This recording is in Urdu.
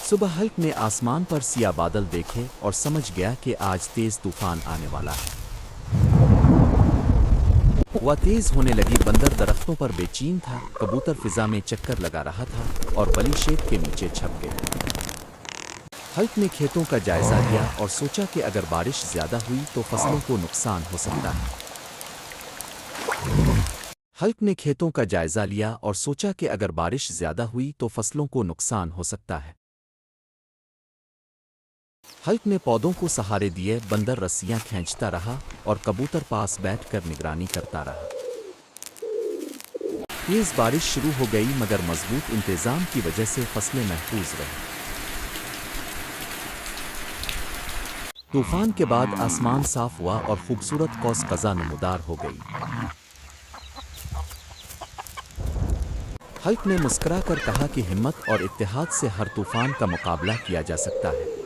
صبح ہلک نے آسمان پر سیاہ بادل دیکھے اور سمجھ گیا کہ آج تیز طوفان آنے والا ہے۔ ہوا تیز ہونے لگی، بندر درختوں پر بے چین تھا، کبوتر فضا میں چکر لگا رہا تھا اور بلی شیپ کے نیچے چھپ گئے۔ ہلک نے کھیتوں کا جائزہ لیا اور سوچا کہ اگر بارش زیادہ ہوئی تو فصلوں کو نقصان ہو سکتا ہے۔ ہلک نے کھیتوں کا جائزہ لیا اور سوچا کہ اگر بارش زیادہ ہوئی تو فصلوں کو نقصان ہو سکتا ہے۔ ہلک نے پودوں کو سہارے دیے، بندر رسیاں کھینچتا رہا اور کبوتر پاس بیٹھ کر نگرانی کرتا رہا۔ تیز بارش شروع ہو گئی مگر مضبوط انتظام کی وجہ سے فصلیں محفوظ رہیں۔ طوفان کے بعد آسمان صاف ہوا اور خوبصورت قوس قزح نمودار ہو گئی۔ ہلک نے مسکرا کر کہا کہ ہمت اور اتحاد سے ہر طوفان کا مقابلہ کیا جا سکتا ہے۔